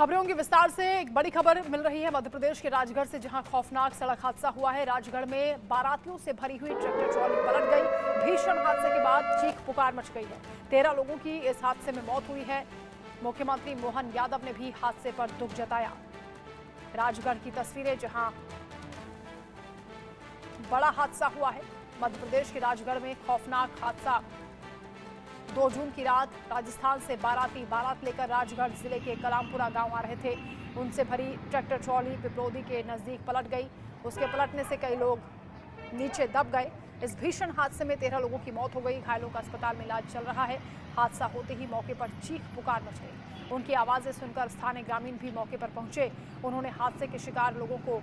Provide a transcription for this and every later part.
खबरों के विस्तार से एक बड़ी खबर मिल रही है मध्य प्रदेश के राजगढ़ से, जहां खौफनाक सड़क हादसा हुआ है। राजगढ़ में बारातियों से भरी हुई ट्रैक्टर ट्रॉली पलट गई। भीषण हादसे के बाद चीख पुकार मच गई है। 13 लोगों की इस हादसे में मौत हुई है। मुख्यमंत्री मोहन यादव ने भी हादसे पर दुख जताया। राजगढ़ की तस्वीरें, जहां बड़ा हादसा हुआ है। मध्य प्रदेश के राजगढ़ में खौफनाक हादसा। 2 जून की रात राजस्थान से बाराती बारात लेकर राजगढ़ जिले के कलामपुरा गांव आ रहे थे। उनसे भरी ट्रैक्टर ट्रॉली पिपरोदी के नजदीक पलट गई। उसके पलटने से कई लोग नीचे दब गए। इस भीषण हादसे में 13 लोगों की मौत हो गई। घायलों का अस्पताल में इलाज चल रहा है। हादसा होते ही मौके पर चीख पुकार मच गई। उनकी आवाजें सुनकर स्थानीय ग्रामीण भी मौके पर पहुंचे। उन्होंने हादसे के शिकार लोगों को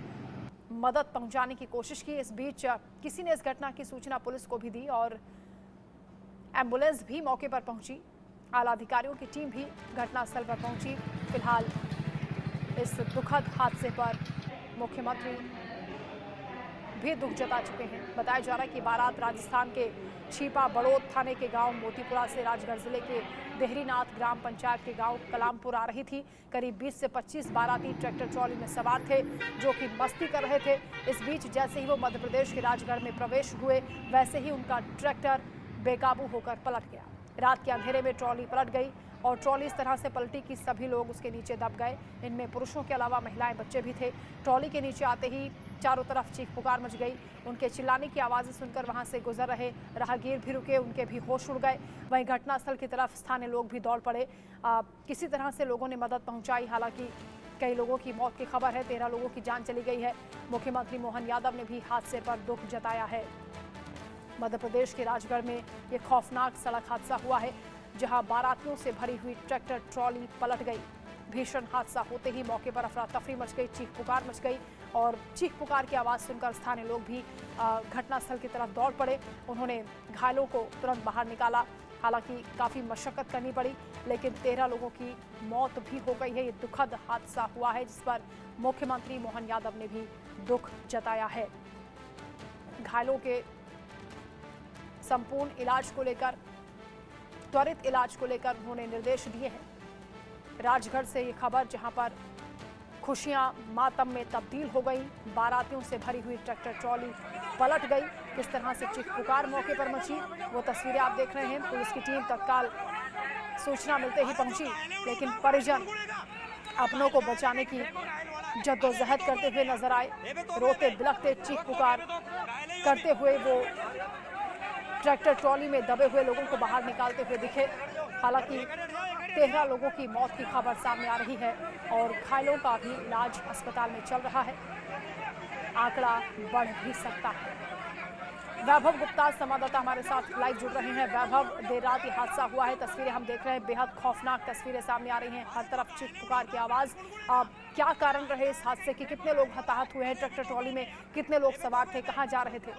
मदद पहुंचाने की कोशिश की। इस बीच किसी ने इस घटना की सूचना पुलिस को भी दी और एम्बुलेंस भी मौके पर पहुंची। आला अधिकारियों की टीम भी घटनास्थल पर पहुंची। फिलहाल इस दुखद हादसे पर मुख्यमंत्री भी दुख जता चुके हैं। बताया जा रहा है कि बारात राजस्थान के छीपा बड़ौद थाने के गांव मोतीपुरा से राजगढ़ जिले के देहरीनाथ ग्राम पंचायत के गांव कलामपुर आ रही थी। करीब 20 से 25 बाराती ट्रैक्टर ट्रॉली में सवार थे, जो कि मस्ती कर रहे थे। इस बीच जैसे ही वो मध्य प्रदेश के राजगढ़ में प्रवेश हुए, वैसे ही उनका ट्रैक्टर बेकाबू होकर पलट गया। रात के अंधेरे में ट्रॉली पलट गई और ट्रॉली इस तरह से पलटी कि सभी लोग उसके नीचे दब गए। इनमें पुरुषों के अलावा महिलाएं, बच्चे भी थे। ट्रॉली के नीचे आते ही चारों तरफ चीख पुकार मच गई। उनके चिल्लाने की आवाज़ें सुनकर वहां से गुजर रहे राहगीर भी रुके, उनके भी होश उड़ गए। वहीं घटनास्थल की तरफ स्थानीय लोग भी दौड़ पड़े। किसी तरह से लोगों ने मदद पहुंचाई। हालांकि कई लोगों की मौत की खबर है, 13 लोगों की जान चली गई है। मुख्यमंत्री मोहन यादव ने भी हादसे पर दुख जताया है। मध्य प्रदेश के राजगढ़ में यह खौफनाक सड़क हादसा हुआ है, जहां बारातियों से भरी हुई ट्रैक्टर ट्रॉली पलट गई। भीषण हादसा होते ही मौके पर अफरा तफरी मच गई, चीख पुकार मच गई और चीख पुकार की आवाज़ सुनकर स्थानीय लोग भी घटनास्थल की तरफ दौड़ पड़े। उन्होंने घायलों को तुरंत बाहर निकाला। हालांकि काफ़ी मशक्कत करनी पड़ी, लेकिन 13 लोगों की मौत भी हो गई है। ये दुखद हादसा हुआ है, जिस पर मुख्यमंत्री मोहन यादव ने भी दुख जताया है। घायलों के संपूर्ण इलाज को लेकर, त्वरित इलाज को लेकर उन्होंने निर्देश दिए हैं। राजगढ़ से ये खबर, जहां पर खुशियां मातम में तब्दील हो गई। बारातियों से भरी हुई ट्रैक्टर ट्रॉली पलट गई। किस तरह से चीख पुकार मौके पर मची, वो तस्वीरें आप देख रहे हैं। पुलिस की टीम तत्काल सूचना मिलते ही पहुंची, लेकिन परिजन अपनों को बचाने की जद्दोजहद करते हुए नजर आए। रोते बिलखते चीख पुकार करते हुए वो ट्रैक्टर ट्रॉली में दबे हुए लोगों को बाहर निकालते हुए दिखे। हालांकि 13 लोगों की मौत की खबर सामने आ रही है और घायलों का भी इलाज अस्पताल में चल रहा है। आंकड़ा बढ़ भी सकता है। वैभव गुप्ता संवाददाता हमारे साथ लाइव जुड़ रहे हैं। वैभव, देर रात ये हादसा हुआ है, तस्वीरें हम देख रहे हैं, बेहद खौफनाक तस्वीरें सामने आ रही हैं। हर तरफ चीख पुकार की आवाज। क्या कारण रहे इस हादसे के? कितने लोग हताहत हुए हैं? ट्रैक्टर ट्रॉली में कितने लोग सवार थे? कहाँ जा रहे थे?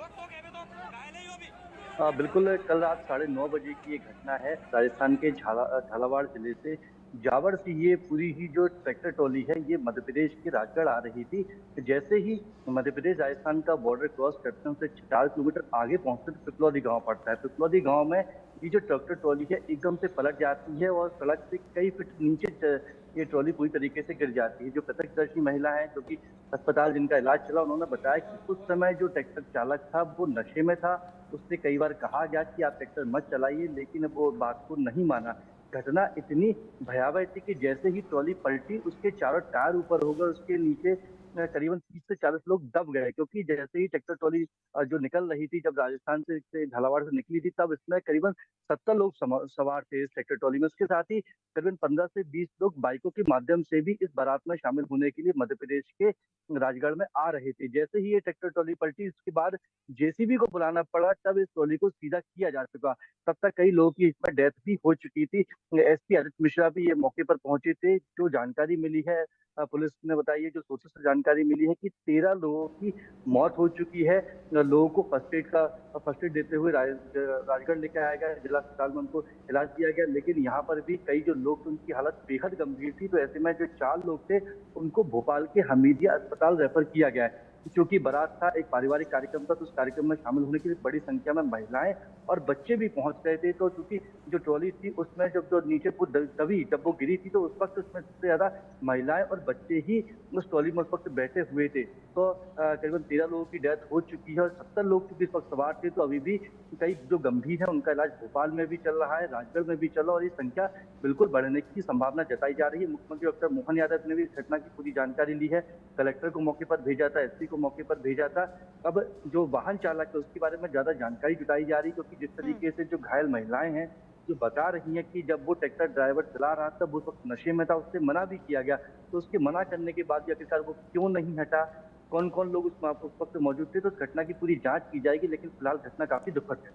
बिल्कुल, कल रात 9:30 बजे की ये घटना है। राजस्थान के झालावाड़ जिले से जावड़ से ये पूरी ही जो ट्रैक्टर ट्रॉली है, ये मध्य प्रदेश के राजगढ़ आ रही थी। जैसे ही मध्य प्रदेश राजस्थान का बॉर्डर क्रॉस करते हैं, उससे 4 किलोमीटर आगे पहुंचते तो पिपलौदी गांव पड़ता है। पिपलौदी गांव में ये जो ट्रैक्टर ट्रॉली है, एकदम से पलट जाती है और सड़क से कई फीट नीचे ये ट्रॉली पूरी तरीके से गिर जाती है। जो प्रत्यक्षदर्शी महिला है, जो कि अस्पताल जिनका इलाज चला, उन्होंने बताया कि उस समय जो ट्रैक्टर चालक था, वो नशे में था। उससे कई बार कहा गया कि आप ट्रैक्टर मत चलाइए, लेकिन वो बात को नहीं माना। घटना इतनी भयावह थी कि जैसे ही ट्रॉली पलटी, उसके चारों टायर ऊपर हो गए। उसके नीचे करीबन 30 से 40 लोग दब गए, क्योंकि जैसे ही ट्रैक्टर ट्रॉली जो निकल रही थी, जब राजस्थान से झालावाड़ से निकली थी, तब इसमें करीबन 70 लोग सवार थे इस ट्रैक्टर ट्रॉली में। उसके साथ ही करीबन 15 से 20 लोग बाइकों के माध्यम से भी इस बारात में शामिल होने के लिए मध्य प्रदेश के राजगढ़ में आ रहे थे। जैसे ही ये ट्रैक्टर ट्रॉली पलटी, उसके बाद जेसीबी को बुलाना पड़ा, तब इस ट्रॉली को सीधा किया जा चुका। तब तक कई लोगों की इसमें डेथ भी हो चुकी थी। एसपी आदित्य मिश्रा भी ये मौके पर पहुंचे थे। जो जानकारी मिली है, पुलिस ने बताई है, जो सोर्सेस से जानकारी मिली है कि 13 लोगों की मौत हो चुकी है। लोगों को फर्स्ट एड देते हुए राजगढ़ लेकर आया गया, जिला अस्पताल में उनको इलाज दिया गया। लेकिन यहाँ पर भी कई जो लोग थे, उनकी हालत बेहद गंभीर थी। तो ऐसे में जो 4 लोग थे, उनको भोपाल के हमीदिया अस्पताल रेफर किया गया है। क्योंकि बारात था, एक पारिवारिक कार्यक्रम था, तो उस कार्यक्रम में शामिल होने के लिए बड़ी संख्या में महिलाएं और बच्चे भी पहुंच गए थे। तो चूंकि जो ट्रॉली थी उसमें जब जो नीचे वो दबी, जब वो गिरी थी, तो उस वक्त उसमें सबसे ज्यादा महिलाएं और बच्चे ही उस ट्रॉली में उस वक्त बैठे हुए थे। तो करीबन 13 लोगों की डेथ हो चुकी है और 70 लोग चूंकि इस वक्त सवार थे, तो अभी भी कई जो गंभीर है उनका इलाज भोपाल में भी चल रहा है, राजगढ़ में भी चल रहा है और ये संख्या बिल्कुल बढ़ने की संभावना जताई जा रही है। मुख्यमंत्री डॉक्टर मोहन यादव ने भी इस घटना की पूरी जानकारी ली है, कलेक्टर को मौके पर भेजा था, एसपी को मौके पर भेजा था। अब जो वाहन चालक है उसके बारे में ज्यादा जानकारी जुटाई जा रही है, क्योंकि जिस तरीके से जो घायल महिलाएं हैं जो बता रही हैं कि जब वो ट्रैक्टर ड्राइवर चला रहा था, उस वक्त नशे में था, उससे मना भी किया गया, तो उसके मना करने के बाद भी आखिरकार वो क्यों नहीं हटा, कौन कौन लोग उस वक्त मौजूद थे, तो उस घटना की पूरी जांच की जाएगी। लेकिन फिलहाल घटना काफी दुखद है।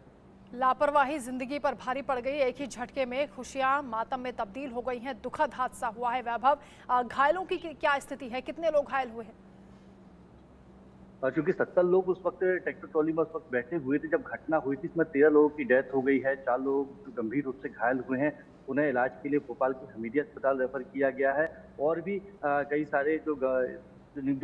लापरवाही जिंदगी पर भारी पड़ गई। एक ही झटके में खुशियां मातम में तब्दील हो गई हैं। दुखद हादसा हुआ है। वैभव, घायलों की क्या स्थिति है? कितने लोग घायल हुए हैं? चूंकि 70 लोग उस वक्त ट्रैक्टर ट्रॉली में उस वक्त बैठे हुए थे जब घटना हुई थी। इसमें 13 लोगों की डेथ हो गई है, 4 लोग जो गंभीर रूप से घायल हुए हैं, उन्हें इलाज के लिए भोपाल के हमीदिया अस्पताल रेफर किया गया है। और भी कई सारे जो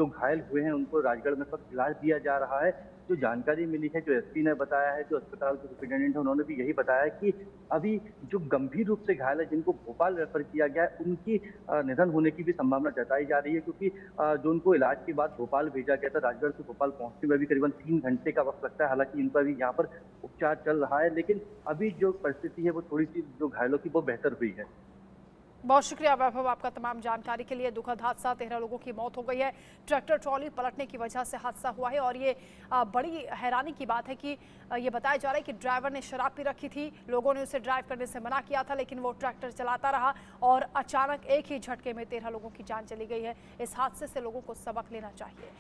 घायल हुए हैं उनको राजगढ़ में इस वक्त इलाज दिया जा रहा है। जो जानकारी मिली है, जो एसपी ने बताया है, जो अस्पताल के सुपरिटेंडेंट है, उन्होंने भी यही बताया कि अभी जो गंभीर रूप से घायल है, जिनको भोपाल रेफर किया गया है, उनकी निधन होने की भी संभावना जताई जा रही है, क्योंकि जो उनको इलाज के बाद भोपाल भेजा गया था, राजगढ़ से भोपाल पहुंचने में भी करीबन 3 घंटे का वक्त लगता है। हालांकि इनका भी यहाँ पर उपचार चल रहा है, लेकिन अभी जो परिस्थिति है वो थोड़ी सी जो घायलों की वो बेहतर हुई है। बहुत शुक्रिया वैभव आपका तमाम जानकारी के लिए। दुखद हादसा, 13 लोगों की मौत हो गई है। ट्रैक्टर ट्रॉली पलटने की वजह से हादसा हुआ है और ये बड़ी हैरानी की बात है कि ये बताया जा रहा है कि ड्राइवर ने शराब पी रखी थी। लोगों ने उसे ड्राइव करने से मना किया था, लेकिन वो ट्रैक्टर चलाता रहा और अचानक एक ही झटके में 13 लोगों की जान चली गई है। इस हादसे से लोगों को सबक लेना चाहिए।